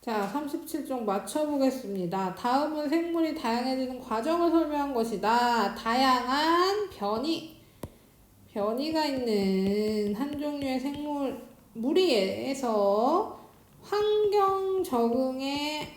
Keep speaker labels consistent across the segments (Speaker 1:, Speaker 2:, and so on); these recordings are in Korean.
Speaker 1: 자, 37쪽 맞춰보겠습니다. 다음은 생물이 다양해지는 과정을 설명한 것이다. 다양한 변이가 있는 한 종류의 생물, 무리에서 환경 적응에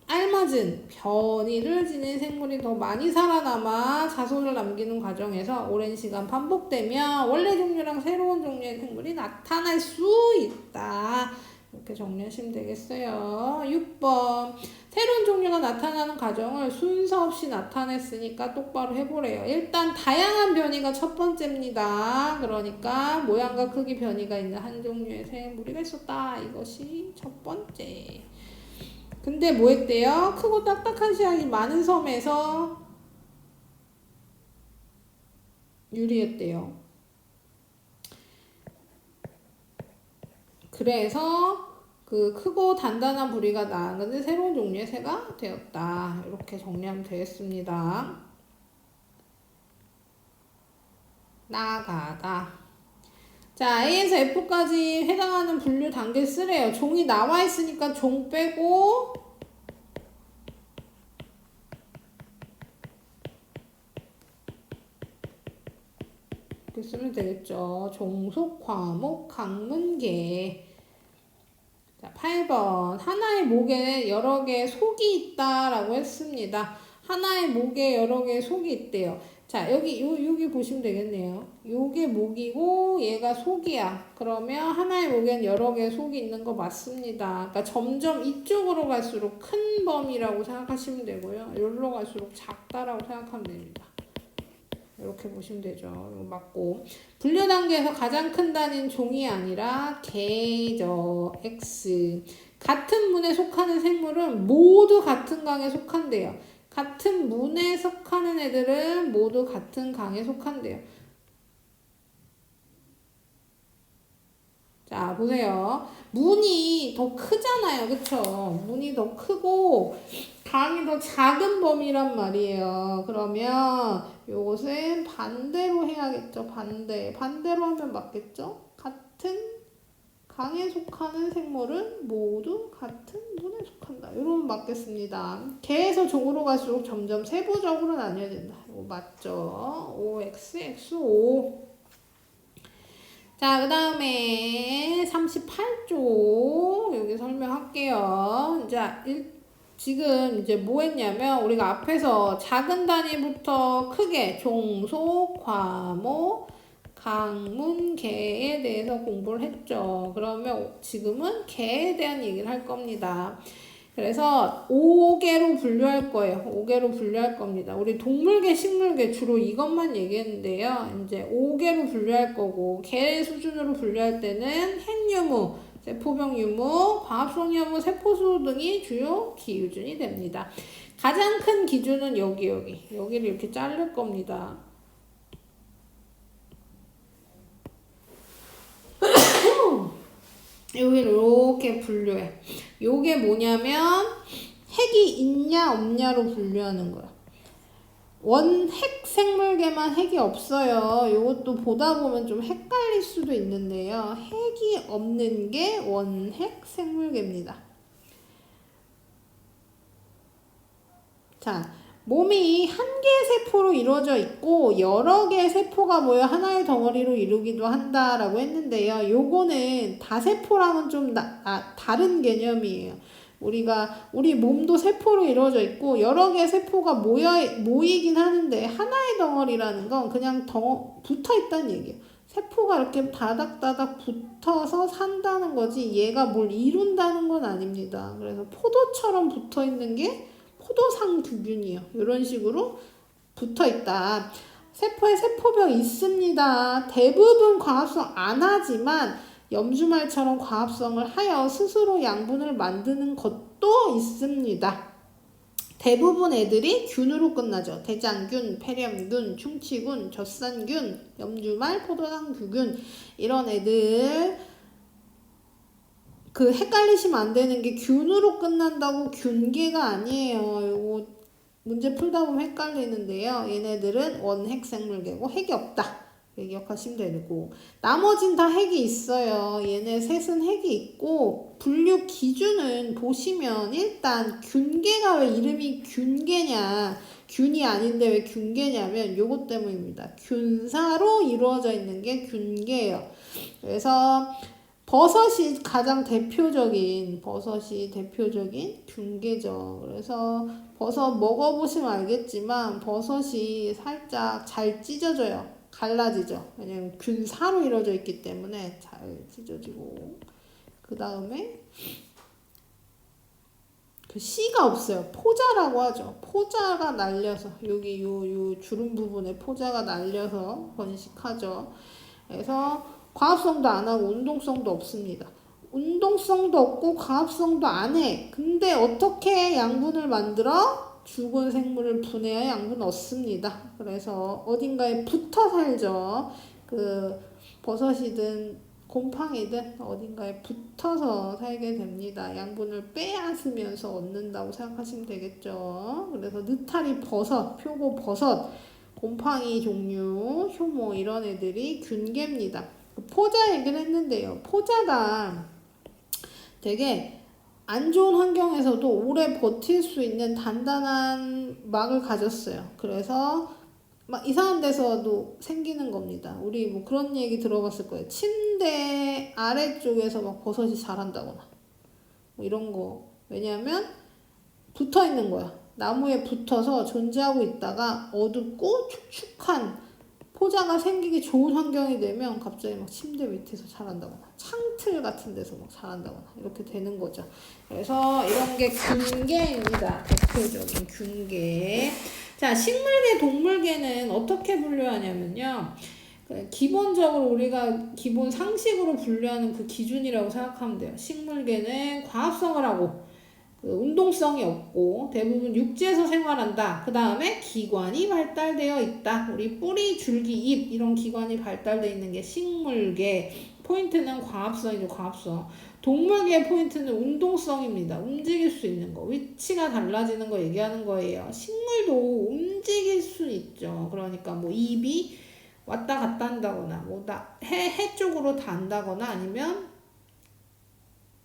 Speaker 1: 알맞은 변이를 지닌 생물이 더 많이 살아남아 자손을 남기는 과정에서 오랜 시간 반복되며 원래 종류랑 새로운 종류의 생물이 나타날 수 있다. 이렇게 정리하시면 되겠어요. 6번. 새로운 종류가 나타나는 과정을 순서 없이 나타냈으니까 똑바로 해보래요. 일단 다양한 변이가 첫 번째입니다. 그러니까 모양과 크기 변이가 있는 한 종류의 생물이 있었다. 이것이 첫 번째. 근데 뭐 했대요? 크고 딱딱한 씨앗이 많은 섬에서 유리했대요. 그래서 그 크고 단단한 부리가 나은 건데 새로운 종류의 새가 되었다. 이렇게 정리하면 되겠습니다. 나가다. 자, A에서 F까지 해당하는 분류 단계 쓰래요. 종이 나와 있으니까 종 빼고 이렇게 쓰면 되겠죠. 종속, 과목, 강문계. 자, 8번. 하나의 목에 여러 개의 속이 있다라고 했습니다. 하나의 목에 여러 개의 속이 있대요. 자, 여기 보시면 되겠네요. 요게 목이고 얘가 속이야. 그러면 하나의 목엔 여러 개의 속이 있는 거 맞습니다. 그러니까 점점 이쪽으로 갈수록 큰 범위라고 생각하시면 되고요. 여기로 갈수록 작다라고 생각하면 됩니다. 이렇게 보시면 되죠. 이거 맞고. 분류 단계에서 가장 큰 단위는 종이 아니라 개죠. X. 같은 문에 속하는 생물은 모두 같은 강에 속한대요. 같은 문에 속하는 애들은 모두 같은 강에 속한대요. 자, 보세요. 문이 더 크잖아요. 그쵸? 문이 더 크고 강이 더 작은 범위란 말이에요. 그러면 요것은 반대로 해야겠죠. 반대로 하면 맞겠죠? 같은 강에 속하는 생물은 모두 같은 문에 속한다. 이러면 맞겠습니다. 개에서 종으로 갈수록 점점 세부적으로 나뉘어야 된다. 이거 맞죠? OX, XO. 자, 그 다음에 38쪽 여기 설명할게요. 자, 지금 이제 뭐 했냐면 우리가 앞에서 작은 단위부터 크게 종속, 과목, 강문, 개에 대해서 공부를 했죠. 그러면 지금은 개에 대한 얘기를 할 겁니다. 그래서 5개로 분류할 거예요. 5개로 분류할 겁니다. 우리 동물계, 식물계 주로 이것만 얘기했는데요. 이제 5개로 분류할 거고 개 수준으로 분류할 때는 핵유무, 세포병 유무, 광합성 유무, 세포수 등이 주요 기준이 됩니다. 가장 큰 기준은 여기를 이렇게 자를 겁니다. 여기를 이렇게 분류해. 요게 뭐냐면 핵이 있냐 없냐로 분류하는 거야. 원핵 생물계만 핵이 없어요. 요것도 보다 보면 좀 헷갈릴 수도 있는데요. 핵이 없는 게 원핵 생물계입니다. 자, 몸이 한 개의 세포로 이루어져 있고 여러 개의 세포가 모여 하나의 덩어리로 이루기도 한다라고 했는데요. 요거는 다세포랑은 좀 다른 개념이에요. 우리 몸도 세포로 이루어져 있고 여러 개의 세포가 모이긴 하는데 하나의 덩어리라는 건 그냥 붙어 있다는 얘기예요. 세포가 이렇게 다닥다닥 붙어서 산다는 거지 얘가 뭘 이룬다는 건 아닙니다. 그래서 포도처럼 붙어 있는 게 포도상규균이에요. 이런 식으로 붙어 있다. 세포에 세포벽 있습니다. 대부분 광합성 안 하지만 염주말처럼 광합성을 하여 스스로 양분을 만드는 것도 있습니다. 대부분 애들이 균으로 끝나죠. 대장균, 폐렴균, 충치균, 젖산균, 염주말, 포도상규균 이런 애들 헷갈리시면 안 되는 게 균으로 끝난다고 균계가 아니에요. 요거 문제 풀다 보면 헷갈리는데요. 얘네들은 원핵 생물계고 핵이 없다. 기억하시면 되고, 나머진 다 핵이 있어요. 얘네 셋은 핵이 있고, 분류 기준은 보시면 일단 균계가 왜 이름이 균계냐, 균이 아닌데 왜 균계냐면 요것 때문입니다. 균사로 이루어져 있는 게 균계예요. 그래서 버섯이 가장 대표적인 균계죠. 그래서 버섯 먹어보시면 알겠지만 버섯이 살짝 잘 찢어져요. 갈라지죠. 왜냐면 균사로 이루어져 있기 때문에 잘 찢어지고, 그 다음에 그 씨가 없어요. 포자라고 하죠. 포자가 날려서 여기 요 주름 부분에 포자가 날려서 번식하죠. 그래서 과합성도 안 하고 운동성도 없습니다. 운동성도 없고 과합성도 안 해. 근데 어떻게 양분을 만들어? 죽은 생물을 분해해 양분을 얻습니다. 그래서 어딘가에 붙어 살죠. 그 버섯이든 곰팡이든 어딘가에 붙어서 살게 됩니다. 양분을 빼앗으면서 얻는다고 생각하시면 되겠죠. 그래서 느타리 버섯, 표고 버섯, 곰팡이 종류, 효모 이런 애들이 균계입니다. 포자 얘기를 했는데요. 포자가 되게 안 좋은 환경에서도 오래 버틸 수 있는 단단한 막을 가졌어요. 그래서 막 이상한 데서도 생기는 겁니다. 우리 뭐 그런 얘기 들어봤을 거예요. 침대 아래쪽에서 막 버섯이 자란다거나 뭐 이런 거. 왜냐하면 붙어 있는 거야. 나무에 붙어서 존재하고 있다가 어둡고 축축한 포자가 생기기 좋은 환경이 되면 갑자기 막 침대 밑에서 자란다거나 창틀 같은 데서 막 자란다거나 이렇게 되는 거죠. 그래서 이런 게 균계입니다. 대표적인 균계. 자, 식물계, 동물계는 어떻게 분류하냐면요. 기본적으로 우리가 기본 상식으로 분류하는 그 기준이라고 생각하면 돼요. 식물계는 과합성을 하고 운동성이 없고 대부분 육지에서 생활한다. 그 다음에 기관이 발달되어 있다. 우리 뿌리, 줄기, 잎 이런 기관이 발달되어 있는 게 식물계. 포인트는 과합성이죠. 과합성. 동물계 포인트는 운동성입니다. 움직일 수 있는 거. 위치가 달라지는 거 얘기하는 거예요. 식물도 움직일 수 있죠. 그러니까 뭐 잎이 왔다 갔다 한다거나 뭐 해 쪽으로 단다거나 아니면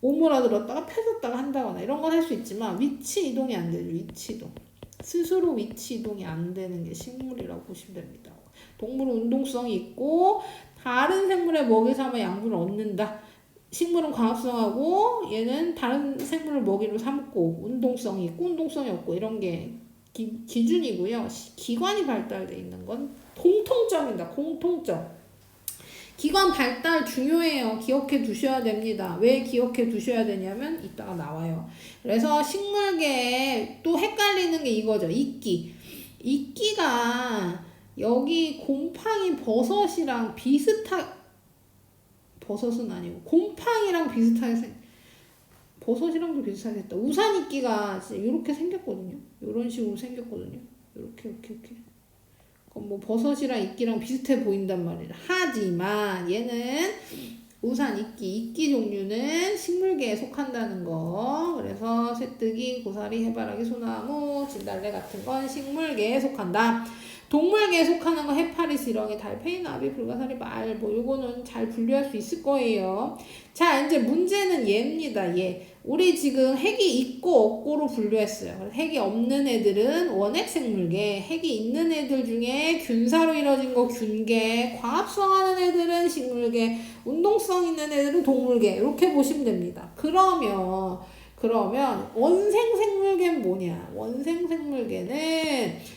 Speaker 1: 오므라들었다가 펴졌다가 한다거나 이런 건 할 수 있지만 위치 이동이 안 되죠. 위치 이동. 스스로 위치 이동이 안 되는 게 식물이라고 보시면 됩니다. 동물은 운동성이 있고 다른 생물의 먹이 삼아 양분을 얻는다. 식물은 과합성하고 얘는 다른 생물을 먹이로 삼고 운동성이 있고 운동성이 없고 이런 게 기준이고요. 기관이 발달되어 있는 건 공통점입니다. 공통점. 기관 발달 중요해요. 기억해 두셔야 됩니다. 왜 기억해 두셔야 되냐면 이따가 나와요. 그래서 식물계에 또 헷갈리는 게 이거죠. 이끼. 이끼가 여기 곰팡이 버섯이랑 버섯은 아니고 곰팡이랑 비슷하게 버섯이랑도 비슷하게 했다. 우산이끼가 진짜 이렇게 생겼거든요. 이런 식으로 생겼거든요. 이렇게. 뭐 버섯이랑 이끼랑 비슷해 보인단 말이죠. 하지만 얘는 우산, 이끼 종류는 식물계에 속한다는 거. 그래서 새뜨기, 고사리, 해바라기, 소나무, 진달래 같은 건 식물계에 속한다. 동물계에 속하는 거 해파리, 지렁이, 달팽이, 나비, 불가사리, 말, 뭐 요거는 잘 분류할 수 있을 거예요. 자, 이제 문제는 얘입니다. 얘. 우리 지금 핵이 있고 없고로 분류했어요. 핵이 없는 애들은 원핵 생물계, 핵이 있는 애들 중에 균사로 이루어진 거 균계, 과합성하는 애들은 식물계, 운동성 있는 애들은 동물계 이렇게 보시면 됩니다. 그러면 원생 생물계는 뭐냐? 원생 생물계는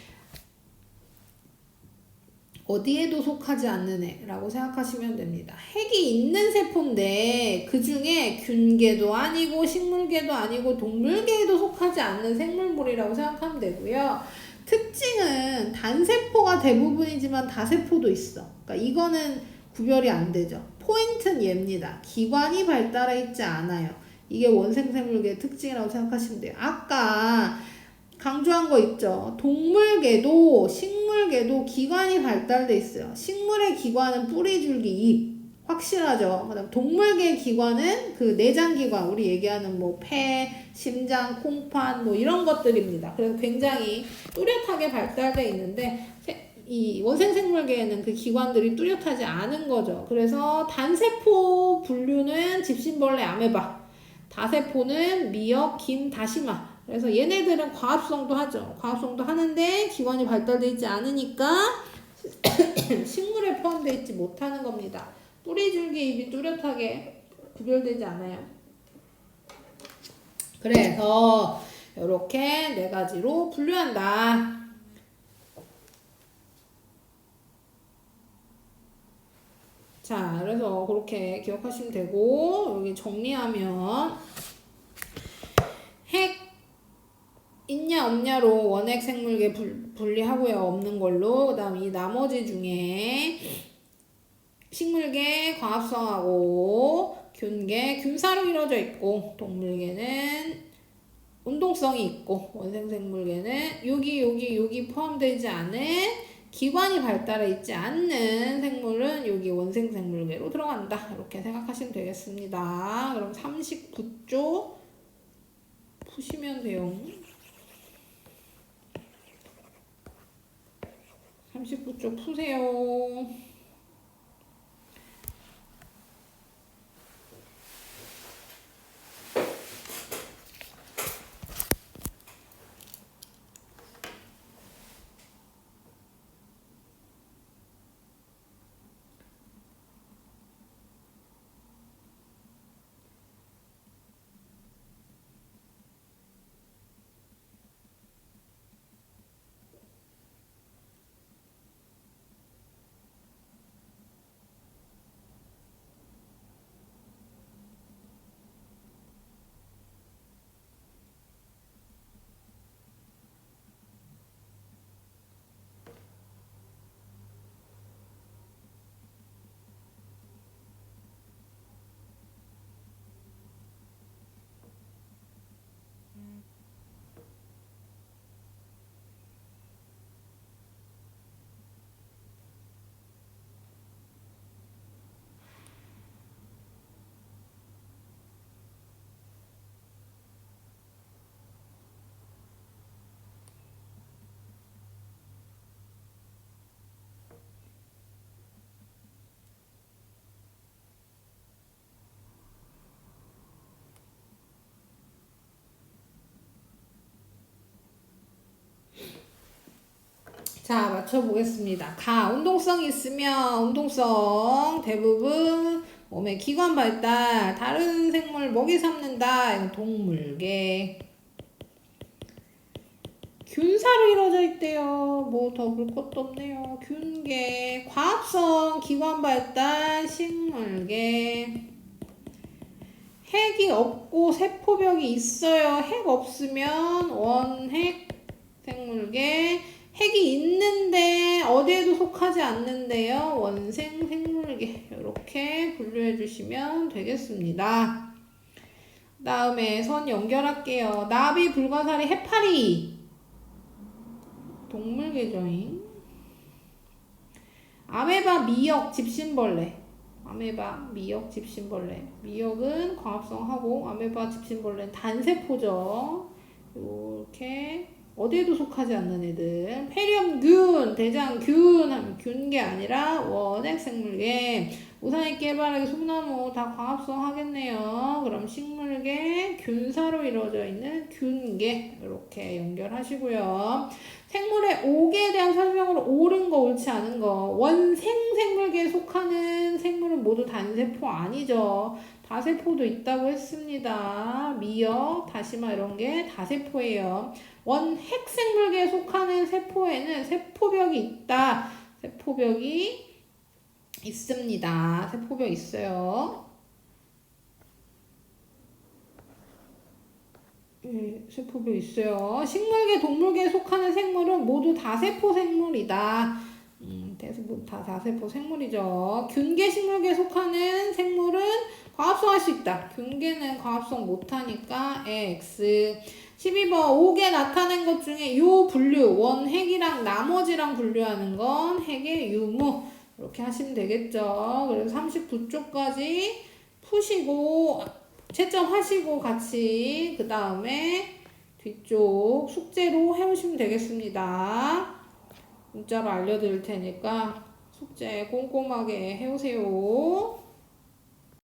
Speaker 1: 어디에도 속하지 않는 애라고 생각하시면 됩니다. 핵이 있는 세포인데 그 중에 균계도 아니고 식물계도 아니고 동물계에도 속하지 않는 생물물이라고 생각하면 되고요. 특징은 단세포가 대부분이지만 다세포도 있어. 그러니까 이거는 구별이 안 되죠. 포인트는 얘입니다. 기관이 발달해 있지 않아요. 이게 원생생물계의 특징이라고 생각하시면 돼요. 아까 강조한 거 있죠. 동물계도 식물계도 기관이 발달돼 있어요. 식물의 기관은 뿌리, 줄기, 잎 확실하죠. 그다음 동물계 기관은 그 내장기관 우리 얘기하는 뭐 폐, 심장, 콩팥 뭐 이런 것들입니다. 그래서 굉장히 뚜렷하게 발달돼 있는데 이 원생생물계에는 그 기관들이 뚜렷하지 않은 거죠. 그래서 단세포 분류는 집신벌레, 아메바, 다세포는 미역, 김, 다시마. 그래서 얘네들은 과합성도 하죠. 과합성도 하는데 기관이 발달되어 있지 않으니까 식물에 포함되어 있지 못하는 겁니다. 뿌리, 줄기, 잎이 뚜렷하게 구별되지 않아요. 그래서 이렇게 네 가지로 분류한다. 자, 그래서 그렇게 기억하시면 되고, 여기 정리하면 핵 있냐 없냐로 원핵 생물계 분리하고요. 없는 걸로. 그 다음 이 나머지 중에 식물계 과합성하고 균계 균사로 이루어져 있고, 동물계는 운동성이 있고, 원생생물계는 여기 포함되지 않은 기관이 발달해 있지 않는 생물은 여기 원생생물계로 들어간다. 이렇게 생각하시면 되겠습니다. 그럼 39조 푸시면 돼요. 39조 푸세요. 자, 맞춰보겠습니다. 운동성 있으면 운동성 대부분 몸의 기관 발달, 다른 생물 먹이 삼는다. 이건 동물계. 균사로 이루어져 있대요. 뭐 더 볼 것도 없네요. 균계. 과합성, 기관 발달, 식물계. 핵이 없고 세포벽이 있어요. 핵 없으면 원핵 생물계. 핵이 있는데 어디에도 속하지 않는데요. 원생 생물계. 이렇게 분류해 주시면 되겠습니다. 다음에 선 연결할게요. 나비, 불가사리, 해파리. 동물계죠잉. 아메바, 미역, 집신벌레. 아메바, 미역, 집신벌레. 미역은 과합성하고 아메바, 집신벌레는 단세포죠. 이렇게 어디에도 속하지 않는 애들. 폐렴균, 대장균 하면 균계 아니라 원핵 생물계. 우산이 깨바라기, 소나무 다 과합성 하겠네요. 그럼 식물계, 균사로 이루어져 있는 균계. 이렇게 연결하시고요. 생물의 5개에 대한 설명으로 옳은 거, 옳지 않은 거. 원생 생물계에 속하는 생물은 모두 단세포 아니죠. 다세포도 있다고 했습니다. 미역, 다시마 이런 게 다세포예요. 원핵 생물계에 속하는 세포에는 세포벽이 있다. 세포벽이 있습니다. 세포벽 있어요. 세포벽 있어요. 식물계, 동물계에 속하는 생물은 모두 다세포 생물이다. 다 다세포 생물이죠. 균계 식물계에 속하는 생물은 과합성할 수 있다. 균계는 과합성 못하니까 X. 12번 5개 나타낸 것 중에 요 분류, 원핵이랑 나머지랑 분류하는 건 핵의 유무. 이렇게 하시면 되겠죠. 그래서 39쪽까지 푸시고 채점하시고 같이 그 다음에 뒤쪽 숙제로 해오시면 되겠습니다. 문자로 알려드릴 테니까 숙제 꼼꼼하게 해오세요.